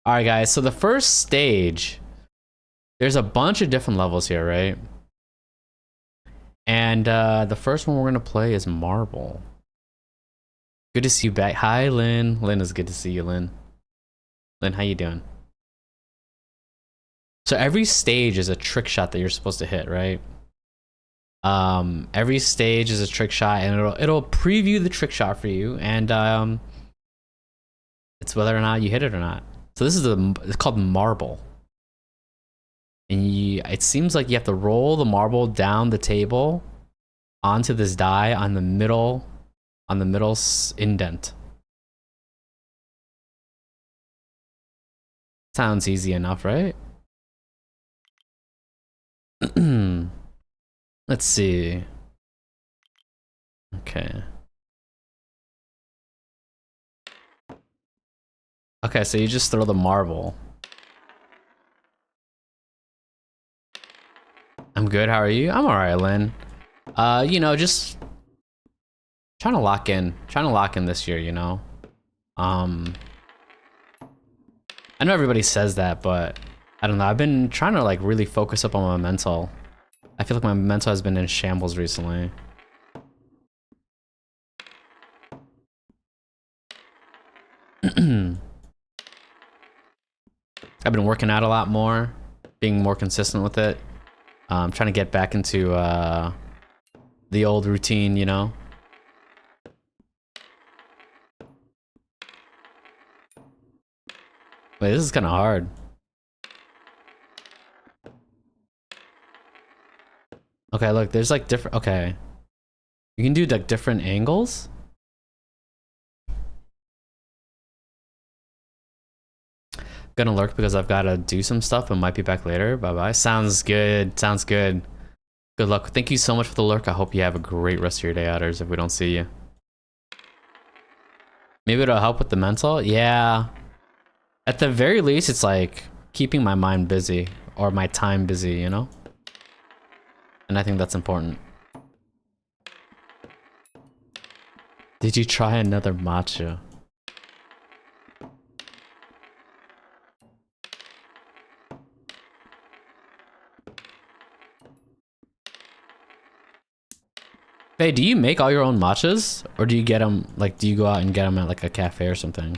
All right, guys. So the first stage, there's a bunch of different levels here, right? And the first one we're gonna play is Marble. Good to see you back. Hi, Lynn. Lynn, is good to see you, Lynn. Lynn, how you doing? So every stage is a trick shot that you're supposed to hit, right? Every stage is a trick shot, and it'll preview the trick shot for you, and it's whether or not you hit it or not. So this is it's called Marble. And it seems like you have to roll the marble down the table onto this die on the middle indent. Sounds easy enough, right? Let's see. Okay. Okay, so you just throw the marble. I'm good, how are you? I'm alright, Lynn. You know, just trying to lock in this year, you know? I know everybody says that, but I don't know. I've been trying to like really focus up on my mental. I feel like my mental has been in shambles recently. I've been working out a lot more, being more consistent with it. Trying to get back into the old routine, you know? Wait, this is kind of hard. Okay, look, there's like different, okay. You can do like different angles? Gonna lurk because I've gotta do some stuff, but might be back later. Bye-bye. Sounds good, sounds good. Good luck. Thank you so much for the lurk. I hope you have a great rest of your day, Outers, if we don't see you. Maybe it'll help with the mental? Yeah. At the very least, it's like keeping my mind busy or my time busy, you know? And I think that's important. Did you try another matcha? Hey, do you make all your own matchas? Or do you get them, like, do you go out and get them at like a cafe or something?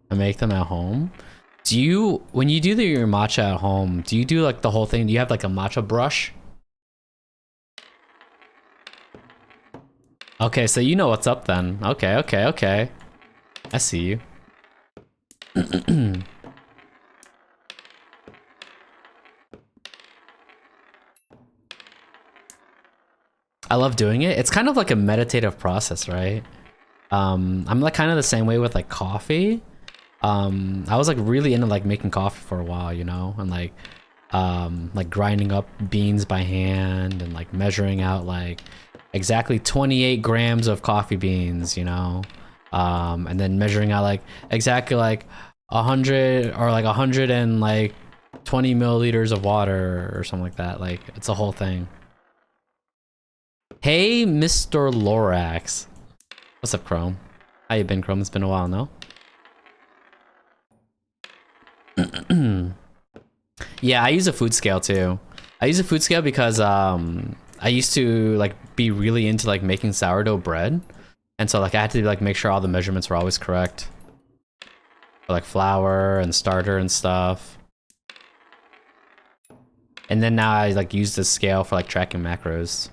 And make them at home? Do you, when you do your matcha at home, do you do like the whole thing? Do you have like a matcha brush? Okay, so you know what's up then. Okay, okay, okay. I see you. I love doing it. It's kind of like a meditative process, right? I'm like kind of the same way with like coffee. I was like really into like making coffee for a while, you know, and like grinding up beans by hand and like measuring out like exactly 28 grams of coffee beans, you know, and then measuring out like exactly like 100 or like 100 and like 20 milliliters of water or something like that. Like it's a whole thing. Hey, Mr. Lorax. What's up, Chrome? How you been, Chrome? It's been a while, no? Yeah, I use a food scale too. I use a food scale because I used to like be really into like making sourdough bread, and so like I had to like make sure all the measurements were always correct, for, like flour and starter and stuff. And then now I like use the scale for like tracking macros.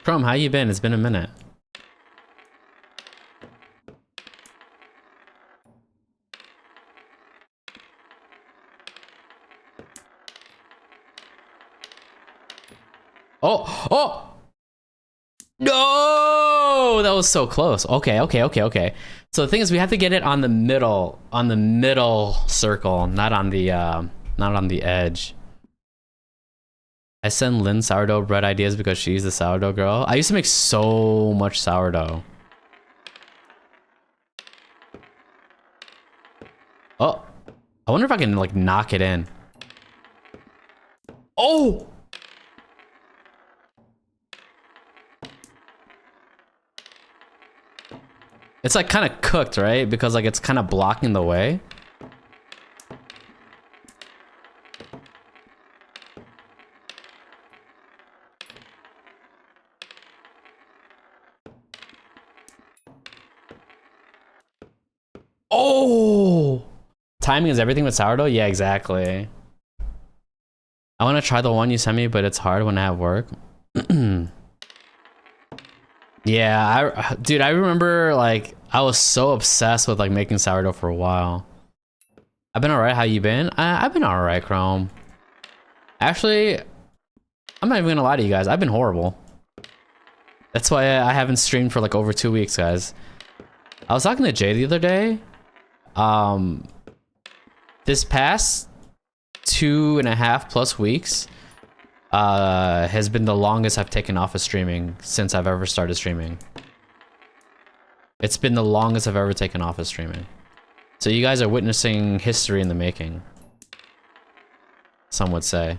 Chrome, how you been? It's been a minute. Oh, oh! No! That was so close. Okay, okay, okay, okay. So the thing is, we have to get it on the middle circle, not on the edge. I send Lynn sourdough bread ideas because she's the sourdough girl. I used to make so much sourdough. Oh, I wonder if I can like knock it in. Oh! It's like kind of cooked, right? Because like it's kind of blocking the way. Oh! Timing is everything with sourdough? Yeah, exactly. I want to try the one you sent me, but it's hard when I have work. Yeah, dude, I remember like I was so obsessed with like making sourdough for a while. I've been alright. How you been? I've been alright, Chrome. Actually, I'm not even gonna lie to you guys. I've been horrible. That's why I haven't streamed for like over 2 weeks, guys. I was talking to Jay the other day. This past 2.5+ weeks has been the longest I've taken off of streaming since I've ever started streaming. It's been the longest I've ever taken off of streaming. So you guys are witnessing history in the making. Some would say.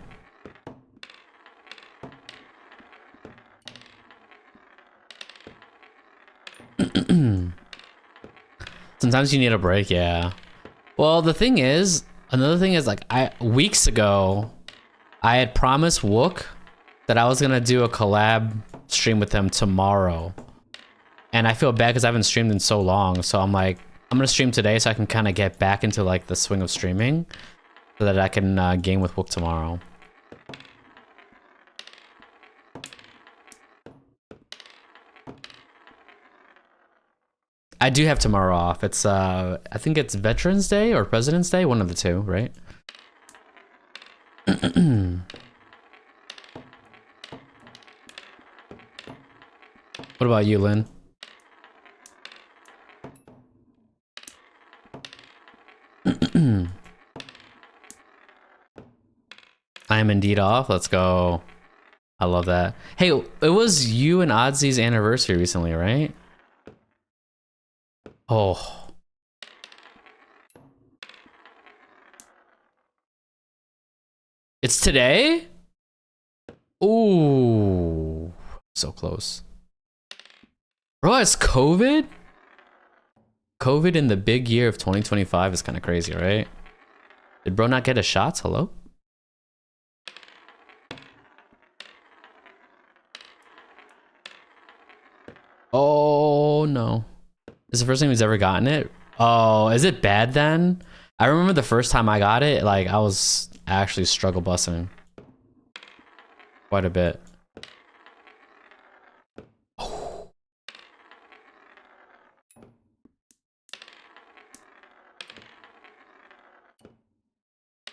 Sometimes you need a break, yeah. Well, the thing is, another thing is like weeks ago, I had promised Wook that I was gonna do a collab stream with him tomorrow. And I feel bad because I haven't streamed in so long, so I'm like, I'm gonna stream today so I can kind of get back into like the swing of streaming so that I can game with Wook tomorrow. I do have tomorrow off. It's I think it's Veterans Day or President's Day, one of the two, right? What about you, Lynn? I am indeed off. Let's go. I love that. Hey, it was you and Oddsy's anniversary recently, right? Oh. It's today? Ooh. So close. Bro, it's COVID? COVID in the big year of 2025 is kind of crazy, right? Did bro not get a shot? Hello? Oh, no. This is the first time he's ever gotten it? Oh, is it bad then? I remember the first time I got it, like, I was actually struggle busting. Quite a bit.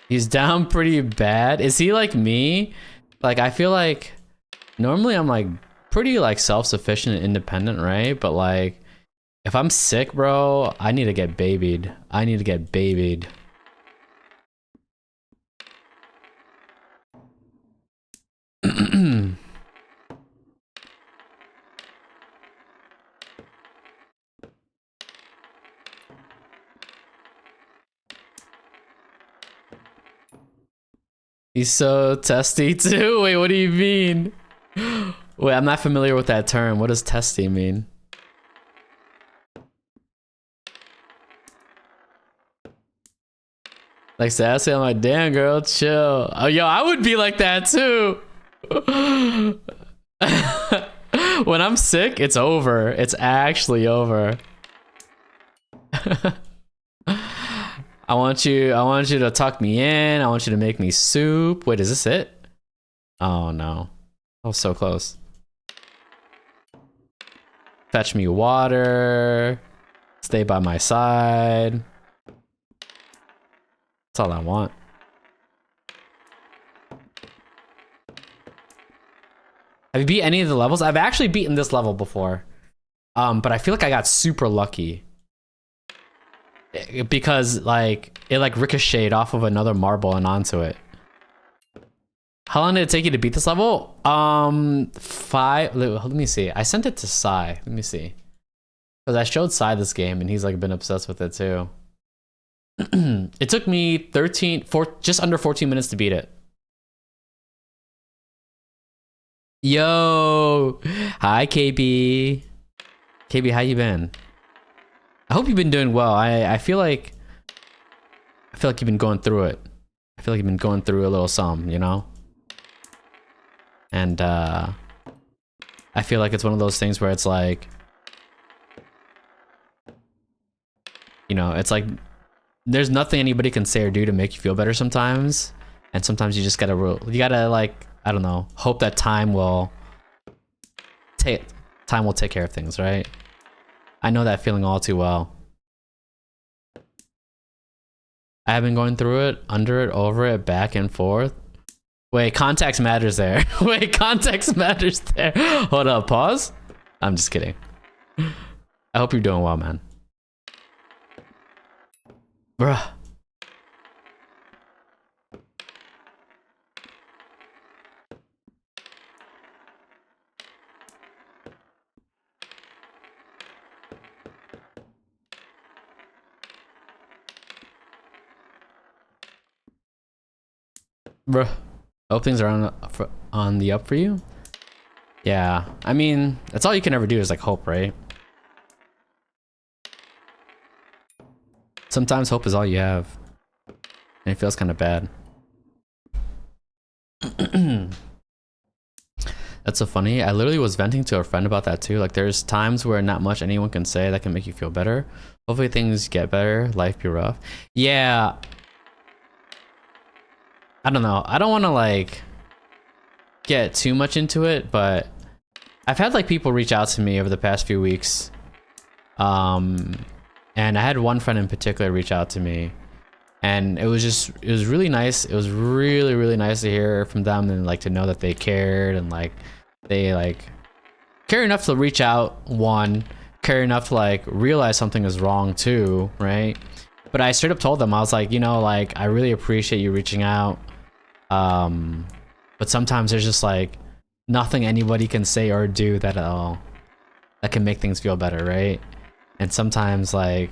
He's down pretty bad. Is he like me? Like, I feel like normally I'm like pretty like self-sufficient and independent, right? But like if I'm sick, bro, I need to get babied. I need to get babied. He's so testy too. Wait, what do you mean? Wait, I'm not familiar with that term. What does testy mean? Like sassy, I'm like, damn girl, chill. Oh, yo, I would be like that too. When I'm sick, it's over. It's actually over. I want you to tuck me in. I want you to make me soup. Wait, is this it? Oh no. I was so close. Fetch me water. Stay by my side. That's all I want. Have you beat any of the levels? I've actually beaten this level before. But I feel like I got super lucky. Because like it like ricocheted off of another marble and onto it. How long did it take you to beat this level? 5. Let me see. I sent it to Sai. Let me see. Because I showed Sai this game and he's like been obsessed with it too. It took me just under 14 minutes to beat it. Yo, hi KB. KB, how you been? I hope you've been doing well. I feel like you've been going through it. I feel like you've been going through a little something, you know? And I feel like it's one of those things where it's like, you know, it's like there's nothing anybody can say or do to make you feel better sometimes. And sometimes you just gotta like, I don't know, hope that time will take care of things, right? I know that feeling all too well. I have been going through it, under it, over it, back and forth. Wait, context matters there. Wait, context matters there. Hold up, pause. I'm just kidding. I hope you're doing well, man. Bruh. Bruh. I hope things are on the up for you. Yeah, I mean, that's all you can ever do is like hope, right? Sometimes hope is all you have. And it feels kind of bad. That's so funny. I literally was venting to a friend about that too. Like there's times where not much anyone can say that can make you feel better. Hopefully things get better, life be rough. Yeah. I don't know. I don't want to like get too much into it, but I've had like people reach out to me over the past few weeks. And I had one friend in particular reach out to me, and it was really nice. It was really nice to hear from them and like to know that they cared and like they like care enough to reach out, one, care enough to like realize something is wrong too, right? But I straight up told them, I was like, you know, like I really appreciate you reaching out. But sometimes there's just like nothing anybody can say or do that can make things feel better, right? And sometimes like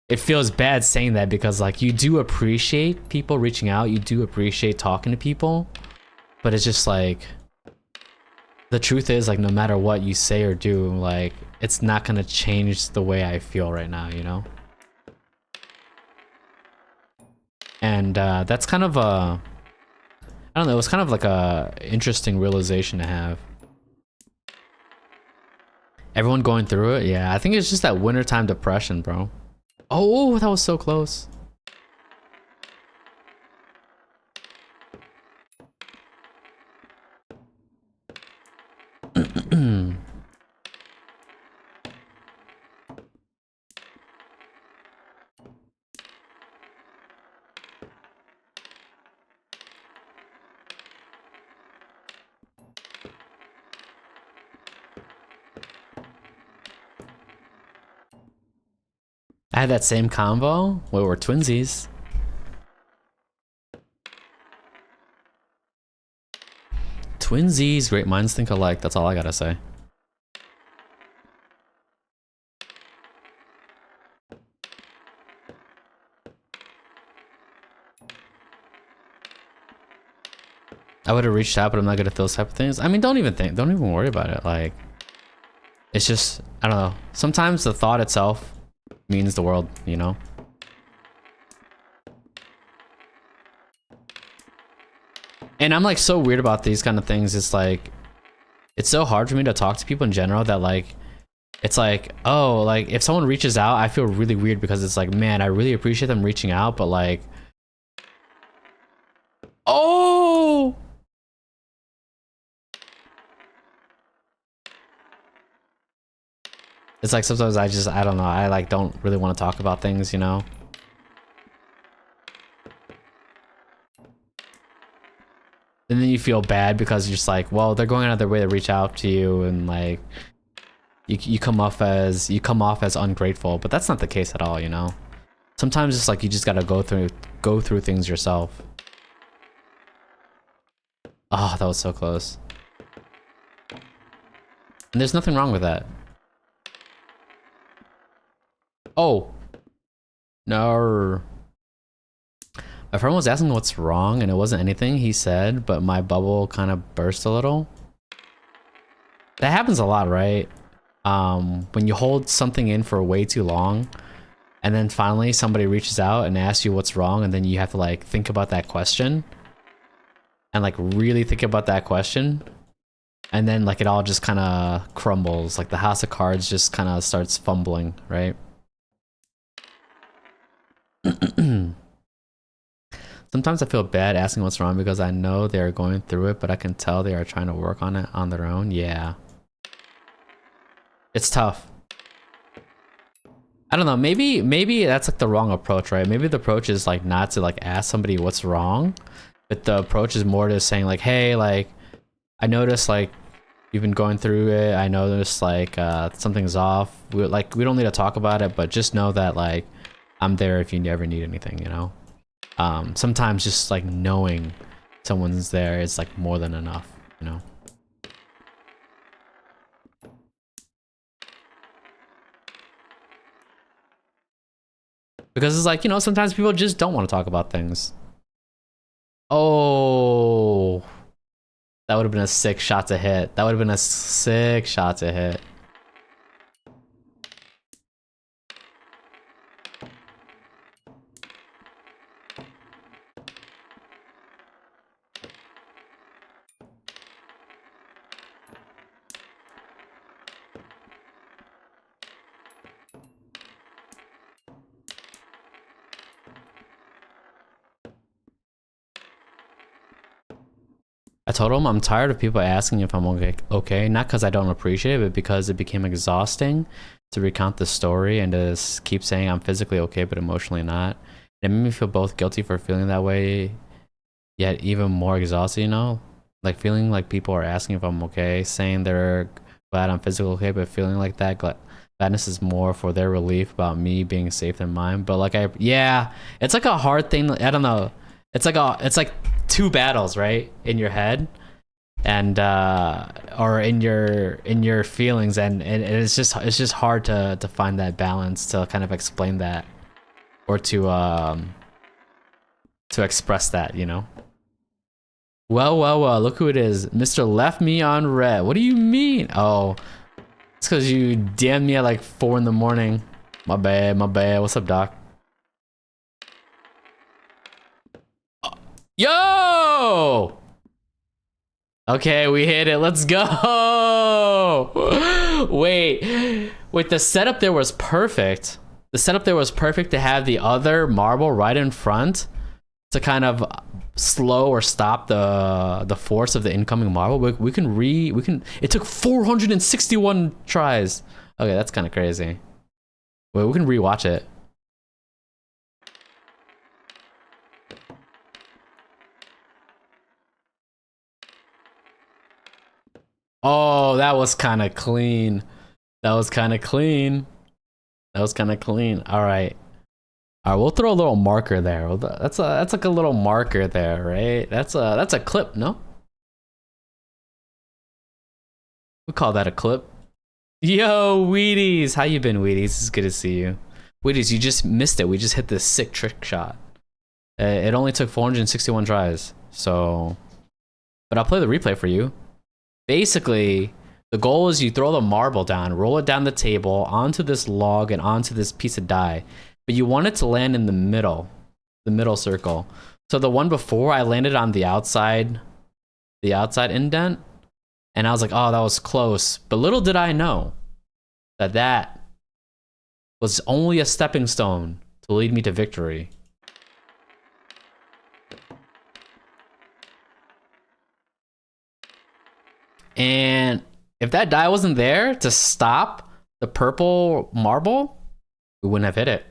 it feels bad saying that because like you do appreciate people reaching out, you do appreciate talking to people, but it's just like the truth is like no matter what you say or do, like it's not gonna change the way I feel right now, you know? And that's kind of a, I don't know, it was kind of like a interesting realization to have. Everyone going through it? Yeah, I think it's just that wintertime depression, bro. Oh, that was so close. I had that same convo where we're twinsies. Twinsies, great minds think alike. That's all I gotta say. I would have reached out, but I'm not good at those type of things. I mean, don't even worry about it. Like, it's just, I don't know. Sometimes the thought itself means the world, you know? And I'm like so weird about these kind of things. It's like, it's so hard for me to talk to people in general that like, it's like, oh, like if someone reaches out, I feel really weird because it's like, man, I really appreciate them reaching out, but like, oh, it's like sometimes I don't know, I like don't really want to talk about things, you know? And then you feel bad because you're just like, well, they're going out of their way to reach out to you, and like you come off as ungrateful, but that's not the case at all, you know? Sometimes it's like you just gotta go through things yourself. Oh, that was so close. And there's nothing wrong with that. Oh. No. My friend was asking what's wrong, and it wasn't anything he said, but my bubble kind of burst a little. That happens a lot, right? when you hold something in for way too long, and then finally somebody reaches out and asks you what's wrong, and then you have to like think about that question, and like really think about that question, and then like it all just kind of crumbles. Like the house of cards just kind of starts fumbling, right? Sometimes I feel bad asking what's wrong because I know they are going through it, but I can tell they are trying to work on it on their own. Yeah. It's tough. I don't know, maybe that's like the wrong approach, right? Maybe the approach is like not to like ask somebody what's wrong, but the approach is more to saying like, hey, like I noticed like you've been going through it. I noticed like something's off. We don't need to talk about it, but just know that like I'm there if you ever need anything, you know? Sometimes just like knowing someone's there is like more than enough, you know? Because it's like, you know, sometimes people just don't want to talk about things. Oh, that would have been a sick shot to hit. That would have been a sick shot to hit. I told him I'm tired of people asking if I'm okay, not because I don't appreciate it, but because it became exhausting to recount the story and to keep saying I'm physically okay but emotionally not. It made me feel both guilty for feeling that way, yet even more exhausted, you know? Like feeling like people are asking if I'm okay, saying they're glad I'm physically okay, but feeling like that gladness is more for their relief about me being safe than mine. But like yeah, it's like a hard thing. I don't know. It's like two battles, right, in your head, and or in your feelings, and it's just hard to find that balance to kind of explain that, or to express that, you know. Well, look who it is. Mr. Left Me on Red. What do you mean? Oh, it's because you DM'd me at like 4 in the morning. My bad. What's up, Doc? Yo! Okay, we hit it. Let's go! Wait, the setup there was perfect. The setup there was perfect to have the other marble right in front to kind of slow or stop the force of the incoming marble. We can. It took 461 tries. Okay, that's kind of crazy. Wait, we can rewatch it. Oh, that was kind of clean. That was kind of clean. All right. All right, we'll throw a little marker there. That's like a little marker there, right? That's a clip, no? We call that a clip. Yo, Wheaties, how you been, Wheaties? It's good to see you. Wheaties, you just missed it. We just hit this sick trick shot. It only took 461 tries, so. But I'll play the replay for you. Basically, the goal is you throw the marble down, roll it down the table, onto this log, and onto this piece of die. But you want it to land in the middle circle. So the one before, I landed on the outside indent, and I was like, oh, that was close. But little did I know that that was only a stepping stone to lead me to victory. And if that die wasn't there to stop the purple marble, we wouldn't have hit it.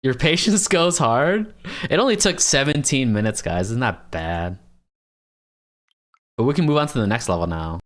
Your patience goes hard. It only took 17 minutes, guys. It's not bad. But we can move on to the next level now.